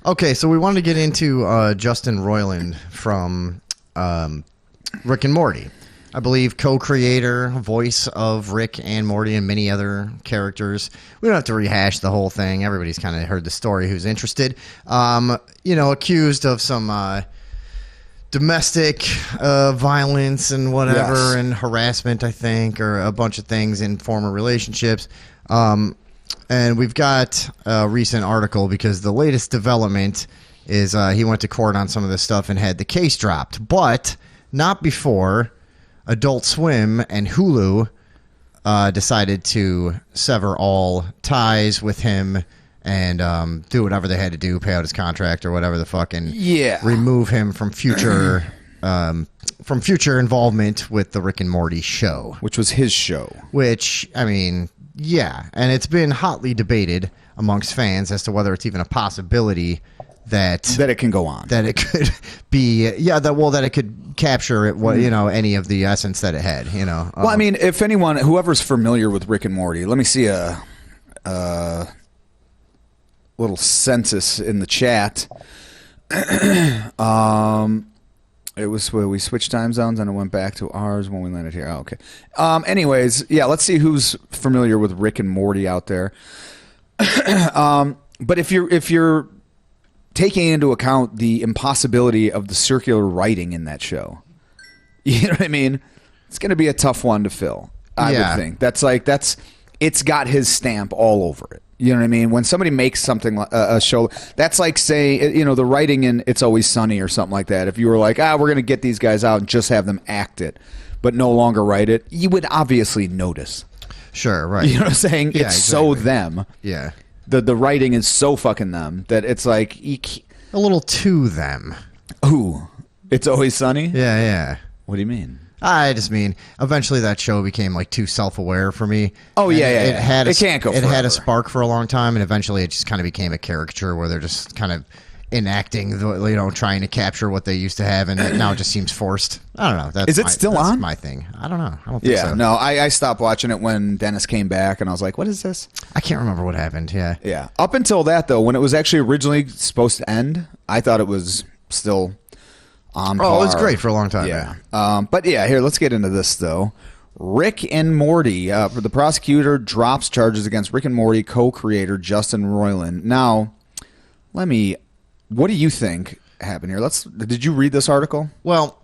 Okay, so we wanted to get into Justin Roiland from Rick and Morty. I believe co-creator, voice of Rick and Morty and many other characters. We don't have to rehash the whole thing. Everybody's kind of heard the story who's interested. Accused of some domestic violence and whatever, and harassment, I think, or a bunch of things in former relationships. And we've got a recent article because the latest development is he went to court on some of this stuff and had the case dropped, but not before Adult Swim and Hulu decided to sever all ties with him and do whatever they had to do, pay out his contract or whatever the fuck, and remove him from future involvement with the Rick and Morty show, which was his show. Which, I mean, yeah, and it's been hotly debated amongst fans as to whether it's even a possibility that it can go on, that it could be, that it could capture it, any of the essence that it had, Well, I mean, if anyone, whoever's familiar with Rick and Morty, let me see a little census in the chat. It was where we switched time zones and it went back to ours when we landed here. Oh, okay. Anyways, let's see who's familiar with Rick and Morty out there. But if you're taking into account the impossibility of the circular writing in that show, you know what I mean? It's going to be a tough one to fill, I would think. It's got his stamp all over it. You know what I mean? When somebody makes something, a show, that's like saying, the writing in It's Always Sunny or something like that. If you were like, we're going to get these guys out and just have them act it, but no longer write it, you would obviously notice. Sure, right. You know what I'm saying? Yeah, it's exactly. so them. Yeah. The writing is so fucking them that it's like... a little too them. Ooh. It's Always Sunny? Yeah. What do you mean? I just mean eventually that show became like too self-aware for me. Oh yeah. It can't go forever. It had a spark for a long time, and eventually it just kind of became a caricature where they're just kind of enacting, trying to capture what they used to have, and now it just seems forced. I don't know. Is it still on? That's my thing. I don't know. I don't think so. No, I stopped watching it when Dennis came back, and I was like, what is this? I can't remember what happened. Yeah. Up until that, though, when it was actually originally supposed to end, I thought it was still on par. Oh, it was great for a long time. Yeah. But yeah, here, let's get into this, though. Rick and Morty. The prosecutor drops charges against Rick and Morty co-creator Justin Roiland. Now, what do you think happened here? Did you read this article? Well,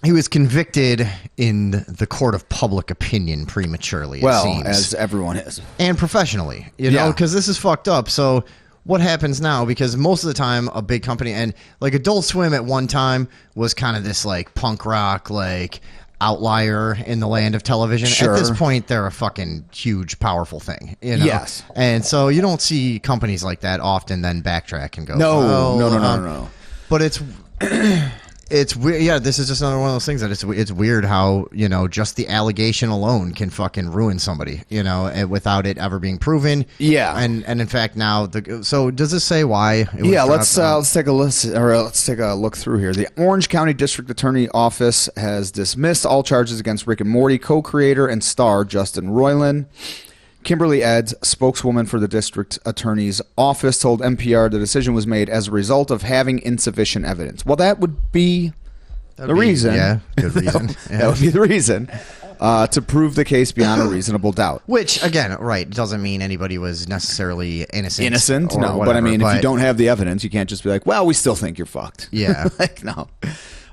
he was convicted in the court of public opinion prematurely, it seems. As everyone is. And professionally, because this is fucked up. So what happens now? Because most of the time, a big company, and like Adult Swim at one time was kind of this like punk rock, like outlier in the land of television. Sure. At this point, they're a fucking huge, powerful thing. Yes. And so you don't see companies like that often then backtrack and go, No. But it's weird. Yeah, this is just another one of those things that it's weird how, just the allegation alone can fucking ruin somebody, without it ever being proven. Yeah. And in fact now so does this say why? Let's take a listen, or let's take a look through here. The Orange County District Attorney Office has dismissed all charges against Rick and Morty co-creator and star Justin Roiland. Kimberly Edds, spokeswoman for the district attorney's office, told NPR the decision was made as a result of having insufficient evidence. Well, that would be the reason. Yeah, good reason. That would be the reason to prove the case beyond a reasonable doubt. Which, again, right, doesn't mean anybody was necessarily innocent. No. Whatever, but I mean, if you don't have the evidence, you can't just be like, well, we still think you're fucked. Yeah. No.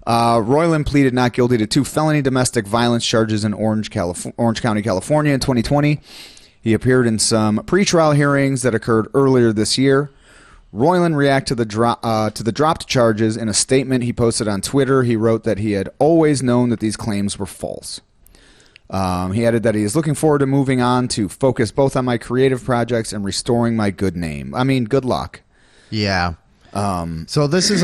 Roiland pleaded not guilty to 2 felony domestic violence charges in Orange County, California in 2020. He appeared in some pretrial hearings that occurred earlier this year. Roiland reacted to the dropped charges in a statement he posted on Twitter. He wrote that he had always known that these claims were false. He added that he is looking forward to moving on to focus both on my creative projects and restoring my good name. I mean, good luck. Yeah. So this is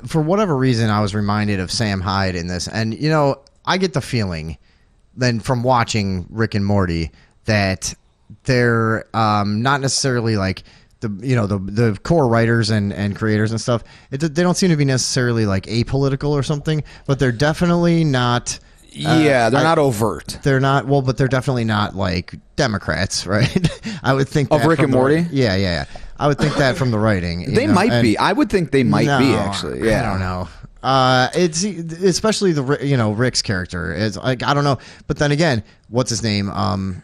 for whatever reason I was reminded of Sam Hyde in this, and I get the feeling then from watching Rick and Morty that they're not necessarily like the core writers and creators and stuff. They don't seem to be necessarily like apolitical or something, but they're definitely not. They're not overt. They're not but they're definitely not like Democrats, right? I would think of Rick and Morty. Yeah. I would think that from the writing. They might be. I would think they might be, actually. Yeah. I don't know. It's especially Rick's character. It's like, I don't know, but then again, what's his name? On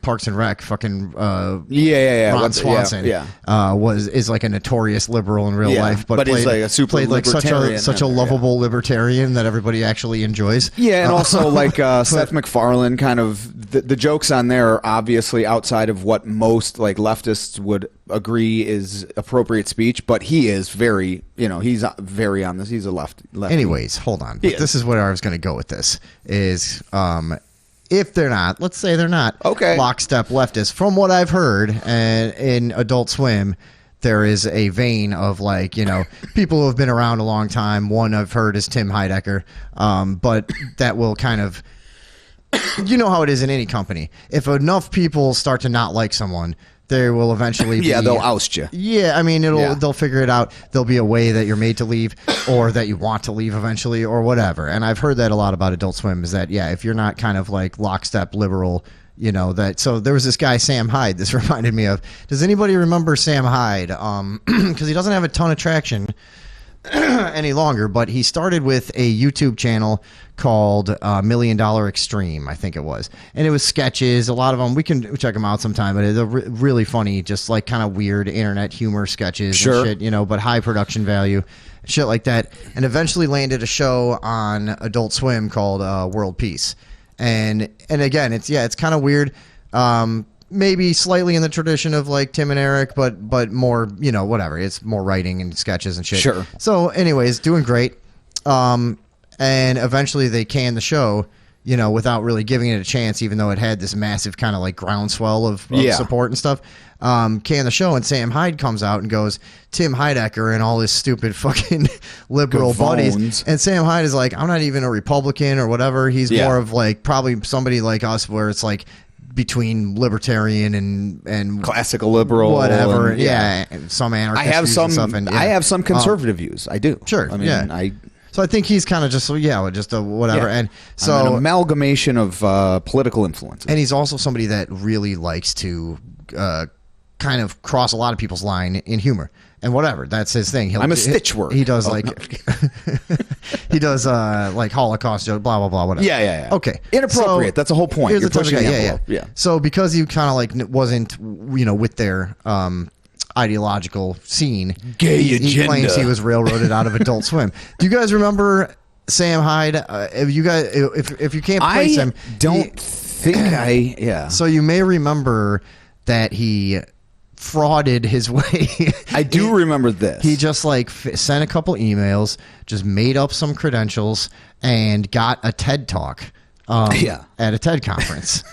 Parks and Rec, fucking Ron Swanson. Is like a notorious liberal in real life, but he's like a super libertarian, such a lovable libertarian that everybody actually enjoys. Yeah, and also like Seth MacFarlane, kind of the jokes on there are obviously outside of what most like leftists would agree is appropriate speech, but he is very, he's very on this. He's a lefty. Anyways, hold on. This is where I was going to go with this is if they're not, let's say they're not lockstep leftists, from what I've heard and in Adult Swim, there is a vein of like, people who have been around a long time. One I've heard is Tim Heidecker, but that will kind of, you know how it is in any company. If enough people start to not like someone, they will eventually they'll oust you. Yeah, I mean, they'll figure it out. There'll be a way that you're made to leave or that you want to leave eventually or whatever. And I've heard that a lot about Adult Swim is that, if you're not kind of like lockstep liberal, so there was this guy, Sam Hyde, this reminded me of. Does anybody remember Sam Hyde? Because he doesn't have a ton of traction any longer, but he started with a YouTube channel called $1 Million Extreme, I think it was, and it was sketches, a lot of them. We can check them out sometime, but it's really funny, just like kind of weird internet humor sketches and shit, but high production value, shit like that, and eventually landed a show on Adult Swim called World Peace, and again, it's kind of weird, maybe slightly in the tradition of like Tim and Eric, but more, whatever. It's more writing and sketches and shit. Sure. So anyways, doing great. And eventually they canned the show, without really giving it a chance, even though it had this massive kind of like groundswell of support and stuff. Canned the show, and Sam Hyde comes out and goes, Tim Heidecker and all his stupid fucking liberal buddies. And Sam Hyde is like, I'm not even a Republican or whatever. He's more of like probably somebody like us where it's like between libertarian and classical liberal, whatever. And some anarchist. I have some conservative views. I do. Sure. I mean, So I think he's kind of just a whatever. Yeah. And so I'm an amalgamation of political influences. And he's also somebody that really likes to kind of cross a lot of people's line in humor and whatever. That's his thing. I'm a stitch word. He does he does like Holocaust joke, blah blah blah, whatever. Yeah. Okay, inappropriate. That's the whole point. You're pushing the envelope. Yeah. So because he kind of like wasn't with their ideological scene, he claims he was railroaded out of Adult Swim. Do you guys remember Sam Hyde? If you can't place him, So you may remember that he frauded his way. I do remember this. He just like sent a couple emails, just made up some credentials, and got a TED Talk at a TED conference.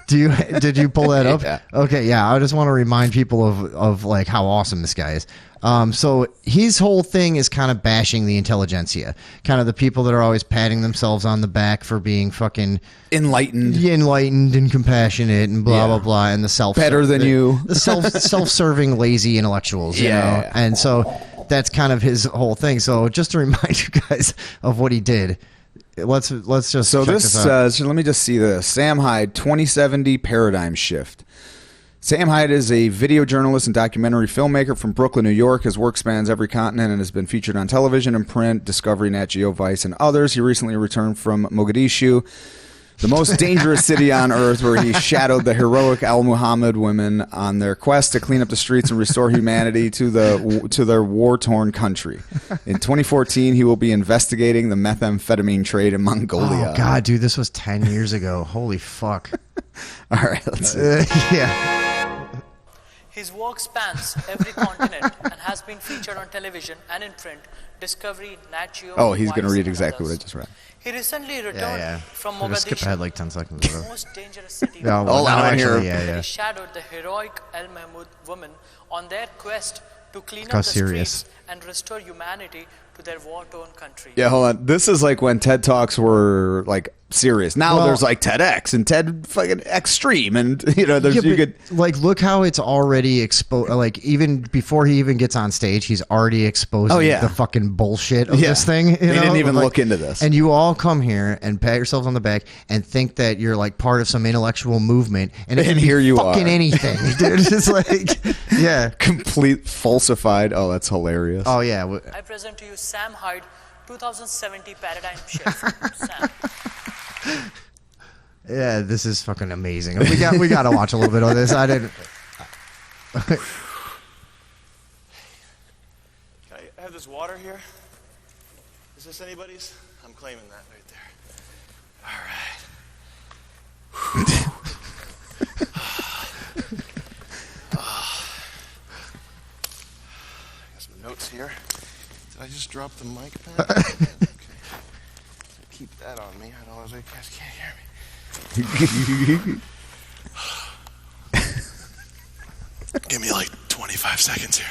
Did you pull that up? Yeah. Okay, yeah. I just want to remind people of like how awesome this guy is. So his whole thing is kind of bashing the intelligentsia, kind of the people that are always patting themselves on the back for being fucking enlightened and compassionate and blah blah blah, and the better than you, the self-serving lazy intellectuals, you know. And so that's kind of his whole thing. So just to remind you guys of what he did. Let's just so check this says. Let me just see this. Sam Hyde, 2070 paradigm shift. Sam Hyde is a video journalist and documentary filmmaker from Brooklyn, New York. His work spans every continent and has been featured on television and print, Discovery, Nat Geo, Vice, and others. He recently returned from Mogadishu, the most dangerous city on earth, where he shadowed the heroic Al Muhammad women on their quest to clean up the streets and restore humanity to their war-torn country. In 2014, he will be investigating the methamphetamine trade in Mongolia. Oh, God, dude, this was 10 years ago. Holy fuck. All right, let's see. His work spans every continent and has been featured on television and in print, Discovery, Nat Geo. Oh, he's going to read exactly what I just read. He recently returned from Mogadishu. Skip ahead like 10 seconds. The most dangerous city. He shadowed the heroic Al Mahmoud women on their quest to clean up the streets and restore humanity to their war-torn country. Yeah, hold on. This is like when TED Talks were like serious. Now there's like TEDx and TED fucking Extreme, and there's you could like look how it's already exposed. Like even before he even gets on stage, he's already exposing the fucking bullshit of this thing. They didn't even look into this, and you all come here and pat yourselves on the back and think that you're like part of some intellectual movement, and here you fucking are. Anything, dude. It's like complete falsified. Oh, that's hilarious. Oh yeah. I present to you Sam Hyde, 2070 paradigm shift. Sam. Yeah, this is fucking amazing. We got to watch a little bit of this. I didn't. Can I have this water here? Is this anybody's? I'm claiming that right there. All right. I got some notes here. Did I just drop the mic back? Okay. Keep that on me. I don't know if you guys can't hear me. Give me like 25 seconds here.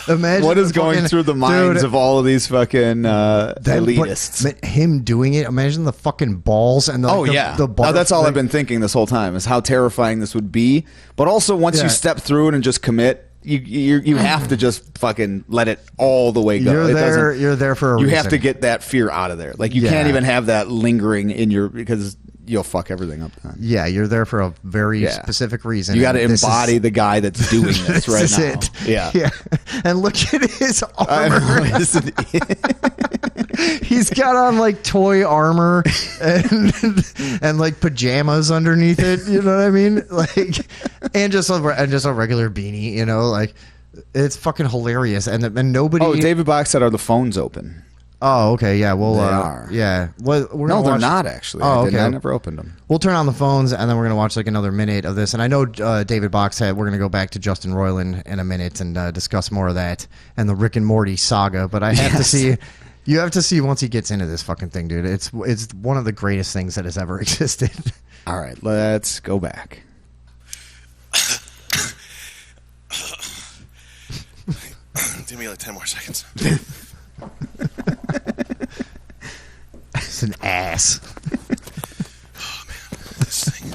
Imagine what is going through the minds of all of these fucking elitists? Him doing it. Imagine the fucking balls and the the that's all I've been thinking this whole time is how terrifying this would be. But also once you step through it and just commit, you have to just fucking let it all the way go. You're there for a reason. You have to get that fear out of there. Like you can't even have that lingering in your because you'll fuck everything up then. Yeah, you're there for a very specific reason. You got to embody the guy that's doing this right now. It. Yeah. And look at his armor. He's got on like toy armor and like pajamas underneath it. You know what I mean? Like, and just a regular beanie. Like it's fucking hilarious. And nobody. Oh, David Bach said, "Are the phones open?" Oh, okay, yeah. Well, they are. Yeah. Well, they're not actually. Oh, okay. I never opened them. We'll turn on the phones, and then we're going to watch like another minute of this. And I know David Bach said we're going to go back to Justin Roiland in a minute and discuss more of that and the Rick and Morty saga. But I have to see. You have to see once he gets into this fucking thing, dude. It's one of the greatest things that has ever existed. All right, let's go back. Give me like 10 more seconds. It's an ass. Oh man, this thing.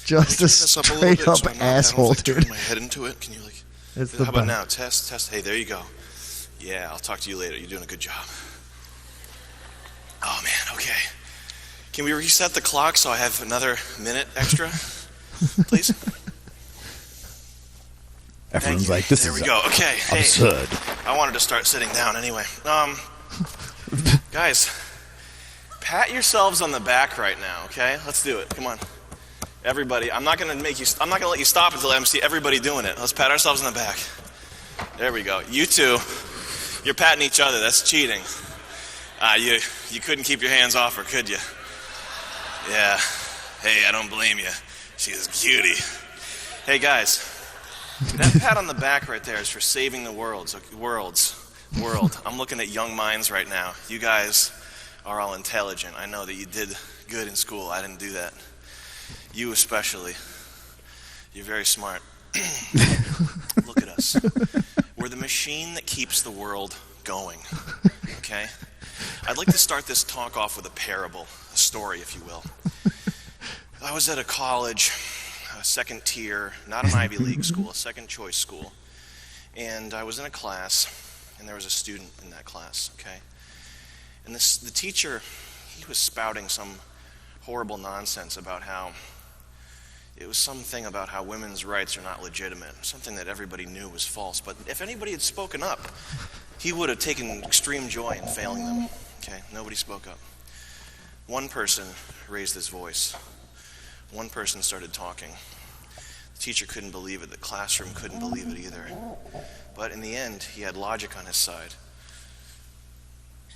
Just a straight up asshole, dude. Turn my head into it. Can you like? It's how about now? Test. Hey, there you go. Yeah, I'll talk to you later. You're doing a good job. Oh man, okay. Can we reset the clock so I have another minute extra, please? Everyone's like, "This there is we go." Okay. absurd. Hey, I wanted to start sitting down anyway. Guys, pat yourselves on the back right now. Okay, let's do it. Come on, everybody. I'm not gonna let you stop until I see everybody doing it. Let's pat ourselves on the back. There we go. You two, you're patting each other. That's cheating. You couldn't keep your hands off her, could you? Yeah. Hey, I don't blame you. She's a cutie. Hey, guys. That pat on the back right there is for saving the world. I'm looking at young minds right now. You guys are all intelligent. I know that you did good in school. I didn't do that. You especially. You're very smart. Look at us. We're the machine that keeps the world going. Okay? I'd like to start this talk off with a parable, a story, if you will. I was at a college, a second tier, not an Ivy League school, a second choice school. And I was in a class, and there was a student in that class, okay? And the teacher, he was spouting some horrible nonsense about how it was something about how women's rights are not legitimate, something that everybody knew was false. But if anybody had spoken up, he would have taken extreme joy in failing them. Okay, nobody spoke up. One person raised his voice. One person started talking. The teacher couldn't believe it. The classroom couldn't believe it either. But in the end, he had logic on his side.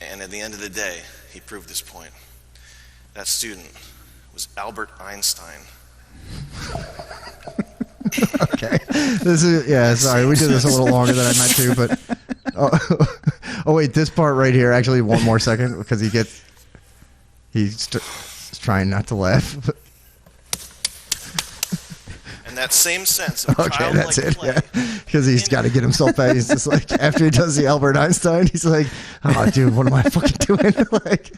And at the end of the day, he proved his point. That student was Albert Einstein. Okay. This is sorry, we did this a little longer than I meant to, but oh wait, this part right here, actually one more second, because he's trying not to laugh. And that same sense of Okay, childlike that's it. play. Yeah, because he's got to get himself back. He's just like after he does the Albert Einstein, he's like, "Oh, dude, what am I fucking doing?" Like,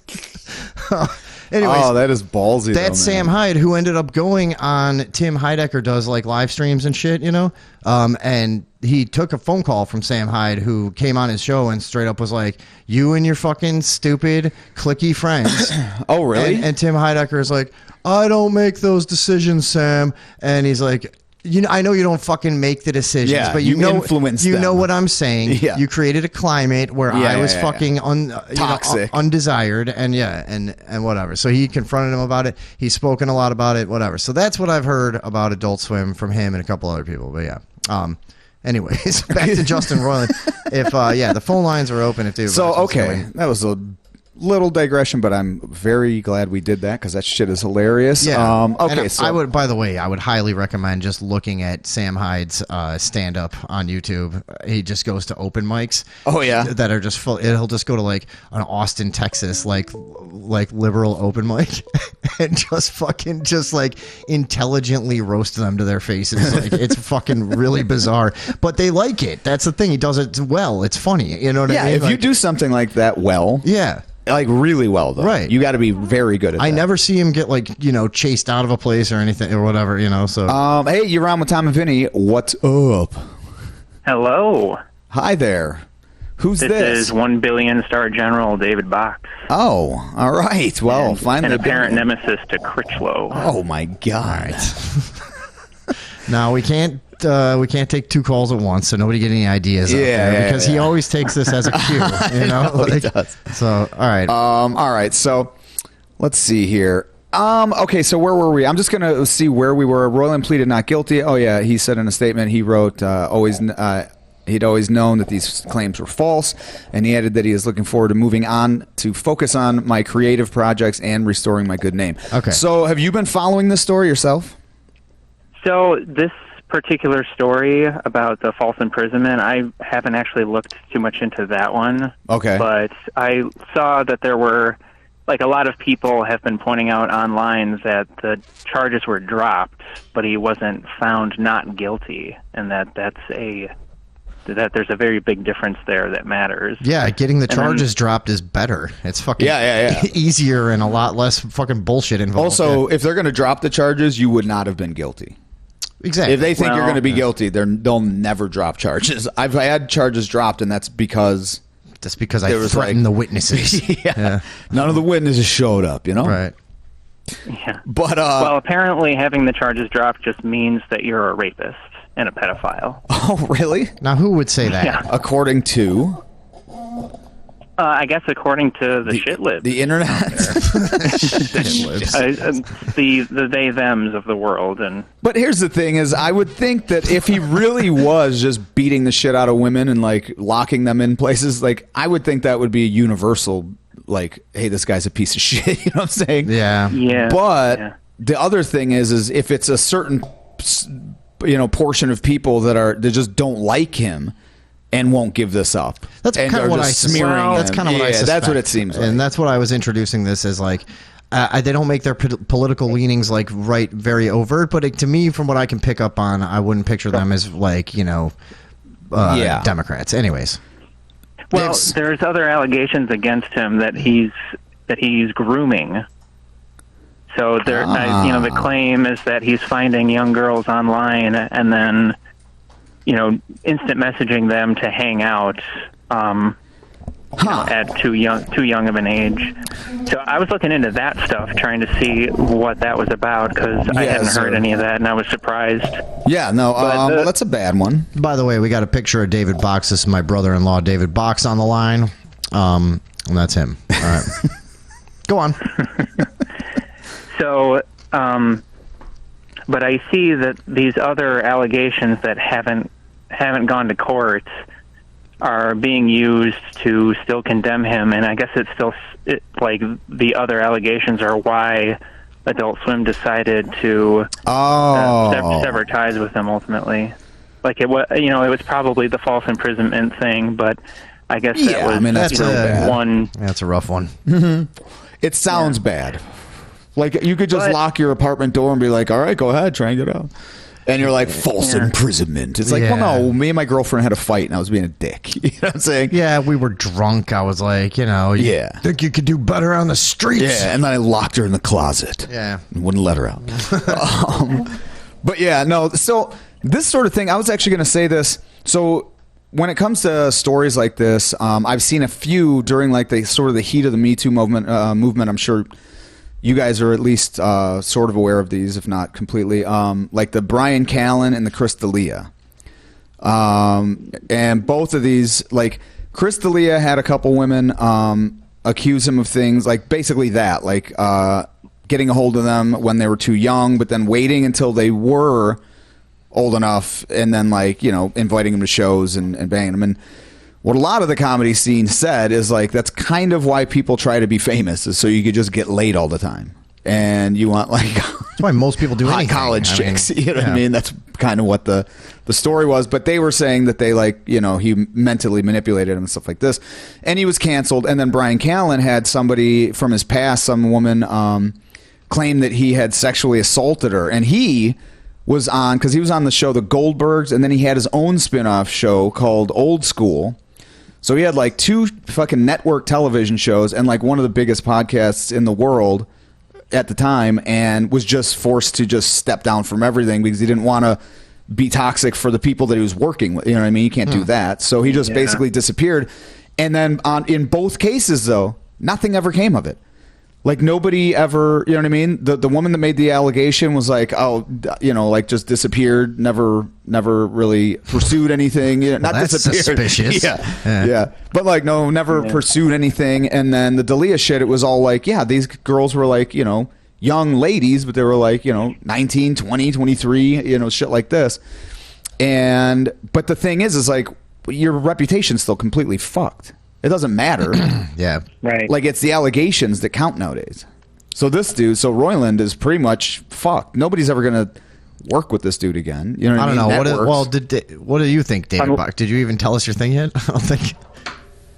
anyways, Oh, that is ballsy. that's though, man. Sam Hyde, who ended up going on Tim Heidecker does like live streams and shit, you know. And he took a phone call from Sam Hyde, who came on his show and straight up was like, "You and your fucking stupid cliquey friends." Oh, really? And Tim Heidecker is like, "I don't make those decisions, Sam." And he's like, "You know, I know you don't fucking make the decisions, Yeah, but you know, influence you them." know what I'm saying. Yeah. You created a climate where Yeah, I was yeah, fucking Toxic. undesired, and and whatever." So he confronted him about it. He's spoken a lot about it, whatever. So that's what I've heard about Adult Swim from him and a couple other people. But yeah. Anyways, back to Justin Roiland. If the phone lines are open. If they So, okay, that was a little digression, but I'm very glad we did that because that shit is hilarious. Yeah. Okay, And so I would. By the way, I would highly recommend just looking at Sam Hyde's stand up on YouTube. He just goes to open mics. Oh, yeah? That are just full. He'll just go to like an Austin, Texas, like liberal open mic, and just like intelligently roast them to their faces. Like it's fucking really bizarre, but they like it. That's the thing. He does it well. It's funny. You know what I mean? if you do something like that well, Yeah. like really well, though, Right. you got to be very good at that. I never see him get chased out of a place or anything or whatever, So Hey, you're on with Tom and Vinny. What's up? Hello. Hi there. Who's This this? is 1 billion star general David Box. Oh, all right. Well, finally. An apparent nemesis to Critchlow. Oh, my God. now we can't take two calls at once, so nobody get any ideas out there because he always takes this as a cue. You know, he does. So all right, all right. So let's see here. Okay, so where were we? I'm just gonna see where we were. Roiland pleaded not guilty. Oh yeah, he said in a statement he wrote he'd always known that these claims were false, and he added that he is looking forward to moving on to focus on my creative projects and restoring my good name. Okay. So have you been following this story yourself? So this particular story about the false imprisonment, I haven't actually looked too much into that one. Okay. But I saw that there were, like, a lot of people have been pointing out online that the charges were dropped, but he wasn't found not guilty, and that there's a very big difference there that matters. yeah, getting the charges dropped is better. It's fucking easier and a lot less fucking bullshit involved. Also, if they're going to drop the charges, you would not have been guilty. exactly. If they think you're Well, going to be guilty, they'll never drop charges. I've had charges dropped, and that's because just because I there was, threatened like- the witnesses. yeah, none of the witnesses showed up. You know, Right. Yeah. But Well, apparently having the charges dropped just means that you're a rapist and a pedophile. oh, really? Now, who would say that? Yeah. According to I guess according to the shit libs. the internet. The they thems of the world, and But here's the thing: is I would think that if he really was just beating the shit out of women and like locking them in places, like I would think that would be a universal. Like, hey, this guy's a piece of shit. You know what I'm saying? Yeah. yeah. But yeah. the other thing is if it's a certain portion of people that just don't like him and won't give this up. That's and kind of are what I just suspect. smearing That's him. kind of what I suspect. That's what it seems like. And that's what I was introducing this as, like, they don't make their political leanings like very overt, but to me, from what I can pick up on, I wouldn't picture them as like Democrats. Anyways, Well, there's other allegations against him that he's grooming. So there, the claim is that he's finding young girls online and then, instant messaging them to hang out at too young of an age. So I was looking into that stuff, trying to see what that was about, because I hadn't heard any of that, and I was surprised. Yeah, no, well, that's a bad one. by the way, we got a picture of David Box. This is my brother-in-law, David Box, on the line, and that's him. All right, go on. So, but I see that these other allegations that haven't gone to court are being used to still condemn him, and I guess it's still like the other allegations are why Adult Swim decided to sever ties with him ultimately. Like it was probably the false imprisonment thing, but I guess that was that's one. That's a rough one. It sounds bad. Like you could just lock your apartment door and be like, "All right, go ahead, try and get out." And you're like, false imprisonment. It's like, well, no, me and my girlfriend had a fight and I was being a dick. You know what I'm saying? Yeah, we were drunk. I was like, you think you could do better on the streets. Yeah, and then I locked her in the closet. Yeah. And wouldn't let her out. But yeah, no, so this sort of thing, I was actually going to say this. So when it comes to stories like this, I've seen a few during like the sort of the heat of the Me Too movement. I'm sure you guys are at least sort of aware of these, if not completely. Like the Brian Callen and the Chris D'Elia. And both of these, like Chris D'Elia had a couple women accuse him of things like basically that, like getting a hold of them when they were too young, but then waiting until they were old enough and then like, inviting them to shows and banging them. And what a lot of the comedy scene said is like, that's kind of why people try to be famous, is so you could just get laid all the time. And you want like that's why most people do hot anything. college chicks. You know what I mean? That's kind of what the story was. But they were saying that they like, he mentally manipulated him and stuff like this. And he was canceled. And then Brian Callen had somebody from his past, some woman, claim that he had sexually assaulted her. And he was on, because he was on the show The Goldbergs, and then he had his own spin-off show called Old School. So he had like 2 fucking network television shows and like one of the biggest podcasts in the world at the time, and was just forced to just step down from everything because he didn't want to be toxic for the people that he was working with. You know what I mean? You can't do that. So he just basically disappeared. And then in both cases, though, nothing ever came of it. Like nobody ever, you know what I mean? The woman that made the allegation was like, like just disappeared, never really pursued anything. Not that's disappeared. Suspicious. Yeah. But like, no, never pursued anything. And then the D'Elia shit, it was all like, these girls were like, young ladies, but they were like, 19, 20, 23, shit like this. But the thing is like, your reputation's still completely fucked. It doesn't matter. Yeah. Right. Like, it's the allegations that count nowadays. So this dude, Roiland is pretty much fucked. Nobody's ever going to work with this dude again. You know what I mean? I don't know. What do you think, David Buck? Did you even tell us your thing yet? I don't think.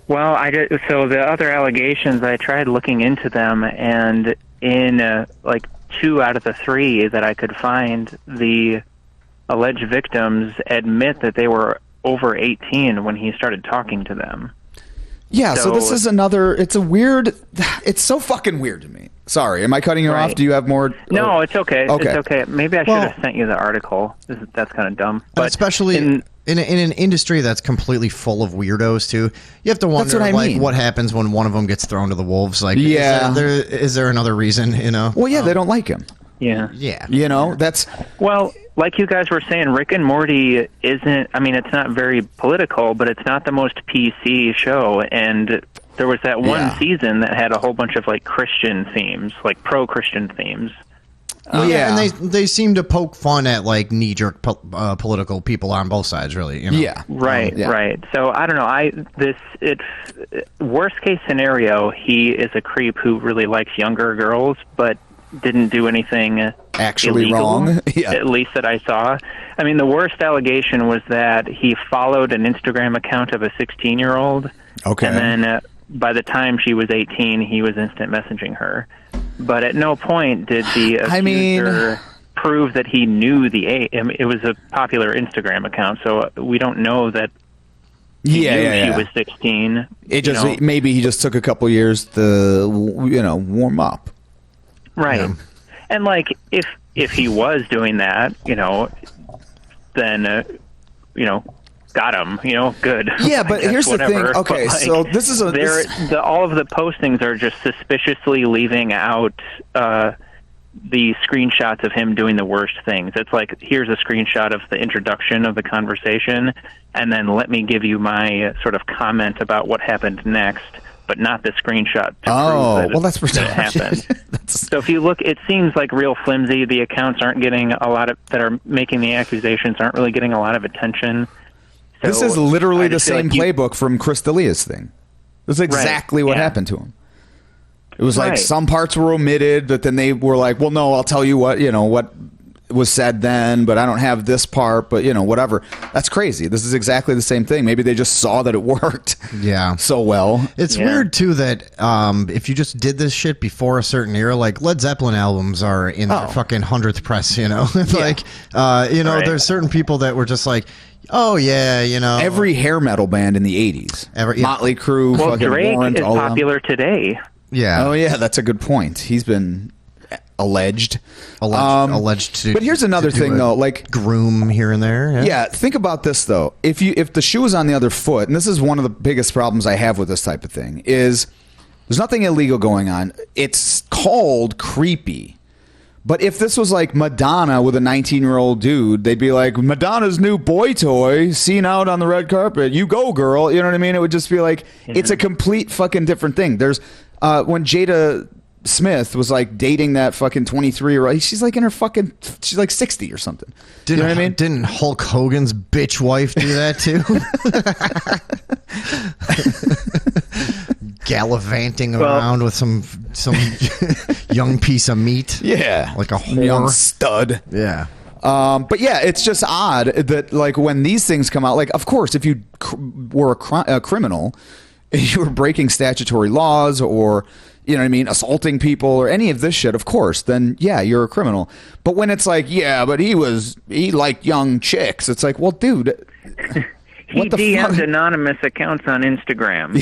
Well, I did. So the other allegations, I tried looking into them, and in like 2 out of the 3 that I could find, the alleged victims admit that they were over 18 when he started talking to them. Yeah, so this is another, it's so fucking weird to me. Sorry, am I cutting you off? Do you have more? No, it's okay. Okay. It's okay. Maybe I should have sent you the article. That's kind of dumb. But especially in an industry that's completely full of weirdos, too. You have to wonder, what happens when one of them gets thrown to the wolves? Like, is there another reason, Well, yeah, they don't like him. Yeah. That's... Well, like you guys were saying, Rick and Morty isn't, it's not very political, but it's not the most PC show. And there was that one season that had a whole bunch of, like, Christian themes, like pro-Christian themes. And they seem to poke fun at, like, knee-jerk political people on both sides, really. Yeah. Right. So, I don't know. Worst-case scenario, he is a creep who really likes younger girls, but didn't do anything actually illegal, wrong. At least that I saw. The worst allegation was that he followed an Instagram account of a 16-year-old. Okay. And then by the time she was 18, he was instant messaging her. But at no point did the accuser prove that he knew the age. It was a popular Instagram account, so we don't know that he knew she was 16. It just maybe he just took a couple years to warm up. Right. Yeah. And like if he was doing that, then got him, good. Yeah, but here's whatever. The thing. Okay, so this is all of the postings are just suspiciously leaving out the screenshots of him doing the worst things. It's like, here's a screenshot of the introduction of the conversation, and then let me give you my sort of comment about what happened next, but not the screenshot to prove that it happened. So if you look, it seems like real flimsy. The accounts aren't getting a lot of, that are making the accusations aren't really getting a lot of attention. So this is literally the same playbook from Chris D'Elia's thing. This is exactly what happened to him. It was like some parts were omitted, but then they were like, well, no, I'll tell you what, was said then, but I don't have this part, but whatever. That's crazy. This is exactly the same thing. Maybe they just saw that it worked so well. It's weird too that if you just did this shit before a certain era, like Led Zeppelin albums are in their fucking 100th press, there's certain people that were just like, oh yeah, every hair metal band in the 80s, Motley Crue, well, fucking Drake Warrant, is all popular today. Yeah. Oh yeah, that's a good point. He's been alleged to. But here's another thing though, like groom here and there. Yeah, think about this though. If the shoe is on the other foot, and this is one of the biggest problems I have with this type of thing, is there's nothing illegal going on. It's called creepy. But if this was like Madonna with a 19-year-old dude, they'd be like, Madonna's new boy toy seen out on the red carpet. You go, girl. You know what I mean? It would just be like, it's a complete fucking different thing. There's when Jada Smith was like dating that fucking 23-year-old, she's like in her fucking, she's like 60 or something. You know what I mean? Didn't Hulk Hogan's bitch wife do that too? Gallivanting around with some young piece of meat. Yeah. Like a whore. Young stud. Yeah. But yeah, it's just odd that like when these things come out, like of course if you were a criminal, you were breaking statutory laws or assaulting people or any of this shit, of course, then yeah, you're a criminal. But when it's like, yeah, but he liked young chicks, it's like, well, dude, he DM'd anonymous accounts on Instagram.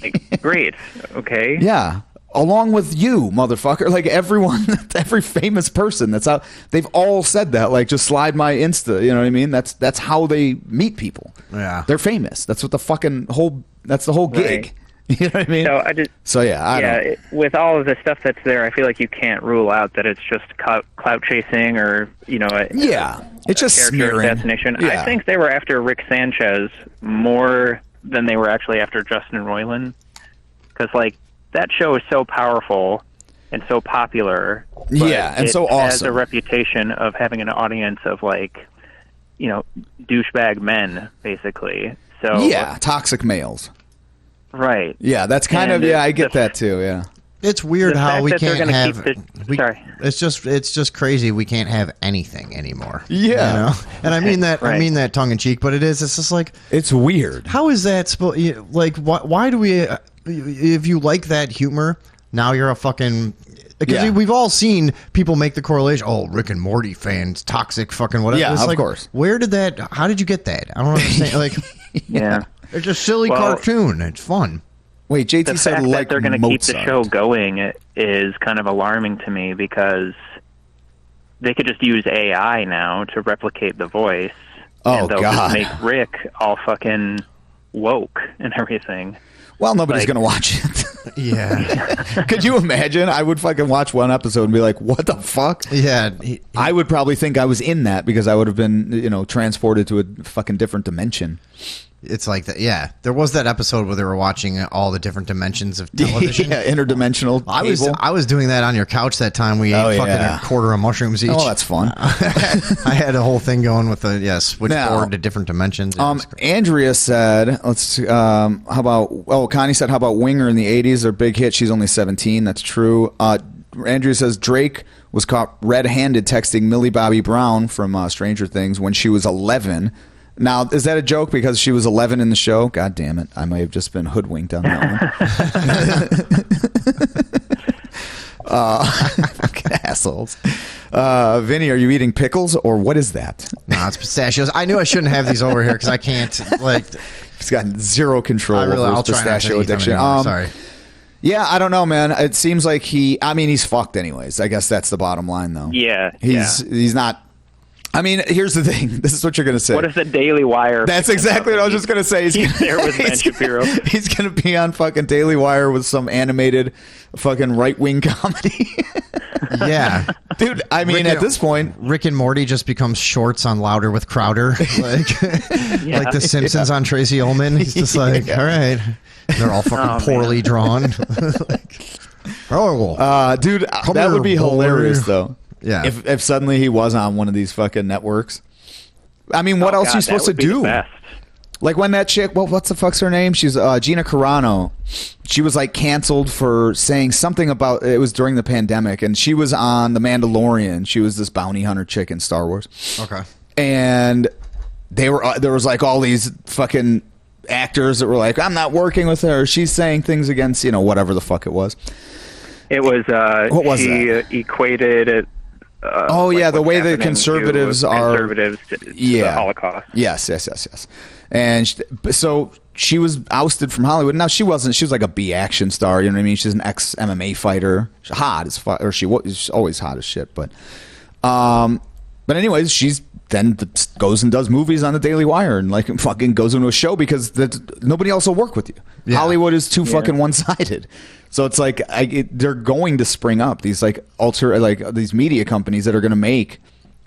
Like, great, okay. Yeah. Along with you, motherfucker. Like everyone, every famous person that's out, they've all said that. Like, just slide my Insta. You know what I mean? That's how they meet people. Yeah, they're famous. That's what the fucking that's the whole gig. Right. You know what I mean? With all of the stuff that's there, I feel like you can't rule out that it's just clout chasing or it's just smearing. Assassination. Yeah. I think they were after Rick Sanchez more than they were actually after Justin Roiland, because like that show is so powerful and so popular. And so awesome. It has a reputation of having an audience of like, douchebag men, basically. So toxic males. Right. Yeah, that's kind of I get that too. Yeah. It's weird how we can't have. Sorry. It's just crazy. We can't have anything anymore. Yeah. And I mean that. I mean that tongue in cheek, but it is. It's just like it's weird. How is that supposed? Like, why do we? If you like that humor, now you're a fucking. Because we've all seen people make the correlation. Oh, Rick and Morty fans, toxic, fucking whatever. Yeah, it's of course. Where did that? How did you get that? I don't understand. Like, it's a silly cartoon. It's fun. Wait, JT the said fact like that they're going to keep the Mozart. show going is kind of alarming to me, because they could just use AI now to replicate the voice. Oh, and they'll God. just make Rick all fucking woke and everything. Well, nobody's going to watch it. Yeah. Could you imagine? I would fucking watch one episode and be like, what the fuck? Yeah. I would probably think I was in that because I would have been, transported to a fucking different dimension. It's like that. Yeah, there was that episode where they were watching all the different dimensions of television. Yeah, interdimensional. I was doing that on your couch that time. We ate fucking a quarter of mushrooms each. Oh, that's fun. I had a whole thing going with the switchboard to different dimensions. Andrea said, how about? Connie said, how about Winger in the '80s? Their big hit. She's only 17. That's true. Andrea says Drake was caught red-handed texting Millie Bobby Brown from Stranger Things when she was 11. Now, is that a joke because she was 11 in the show? God damn it. I may have just been hoodwinked on that one. Fucking assholes. Vinny, are you eating pickles or what is that? No, it's pistachios. I knew I shouldn't have these over here because I can't, He's got zero control over his pistachio addiction. Sorry. Yeah, I don't know, man. It seems like he's fucked anyways. I guess that's the bottom line, though. Yeah. He's not. I mean, here's the thing. This is what you're going to say. What if the Daily Wire? That's exactly what I was just going to say. He's there with Ben Shapiro. He's going to be on fucking Daily Wire with some animated fucking right-wing comedy. Yeah. Dude, I mean, at this point... Rick and Morty just becomes shorts on Louder with Crowder. Like The Simpsons on Tracy Ullman. He's just like, all right. They're all fucking poorly drawn. Dude, that would be hilarious, though. Yeah. If suddenly he was on one of these fucking networks. I mean, what else are you supposed to do? Like when that chick, what's the fuck's her name? She's Gina Carano. She was like canceled for saying something about, it was during the pandemic, and she was on The Mandalorian. She was this bounty hunter chick in Star Wars. Okay. And there was like all these fucking actors that were like, I'm not working with her. She's saying things against, whatever the fuck it was. It was, what was she that? Equated it. The way the conservatives are. To the Holocaust. Yes. And so she was ousted from Hollywood. Now she wasn't. She was like a B action star. You know what I mean? She's an ex MMA fighter. She's hot as fuck, or she's always hot as shit. But anyways, she's then goes and does movies on the Daily Wire and like fucking goes into a show because nobody else will work with you. Yeah. Hollywood is too fucking one-sided. So it's like they're going to spring up these like these media companies that are going to make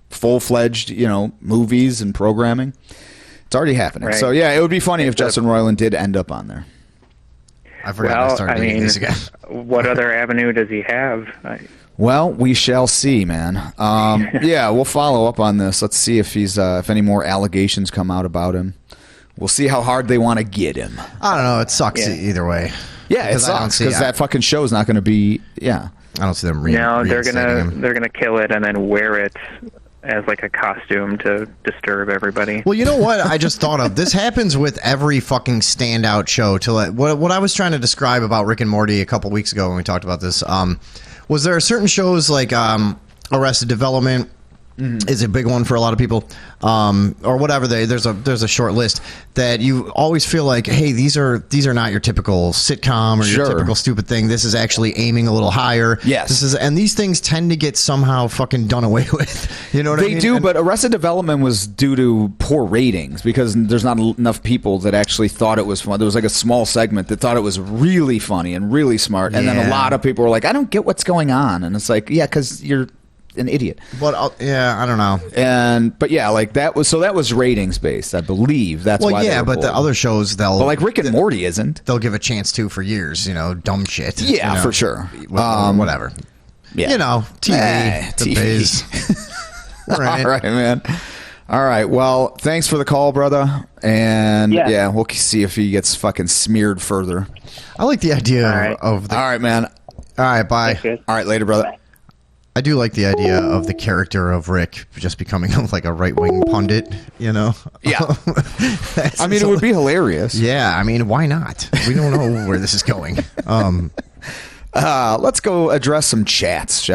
full-fledged, movies and programming. It's already happening. Right. So yeah, it would be funny if Justin Roiland did end up on there. I forgot to start doing this again. What other avenue does he have? Well, we shall see, man. Yeah, we'll follow up on this. Let's see if he's if any more allegations come out about him. We'll see how hard they want to get him. I don't know. It sucks either way. Yeah, it sucks because that fucking show is not going to be. Yeah, I don't see them. They're gonna kill it and then wear it as like a costume to disturb everybody. Well, you know what I just thought of? This happens with every fucking standout show. What I was trying to describe about Rick and Morty a couple weeks ago when we talked about this. Was there certain shows like Arrested Development is a big one for a lot of people, or whatever. There's a short list that you always feel like, hey, these are not your typical sitcom or your typical stupid thing. This is actually aiming a little higher. Yes, and these things tend to get somehow fucking done away with. You know what I mean? They do, but Arrested Development was due to poor ratings because there's not enough people that actually thought it was fun. There was like a small segment that thought it was really funny and really smart, and then a lot of people were like, I don't get what's going on, and it's like, yeah, because you're an idiot. But I don't know. But yeah, like that was ratings based, I believe. That's why. Yeah, but the other shows but like Rick and Morty isn't. They'll give a chance to for years. Dumb shit. Yeah, for sure. Whatever. Yeah. TV. The biz. All right, man. All right. Well, thanks for the call, brother. And yeah, we'll see if he gets fucking smeared further. I like the idea of the. All right, man. All right, bye. All right, later, brother. Bye. I do like the idea of the character of Rick just becoming like a right-wing pundit, Yeah. I mean, it would be hilarious. Yeah, I mean, why not? We don't know where this is going. Let's go address some chats, shall we?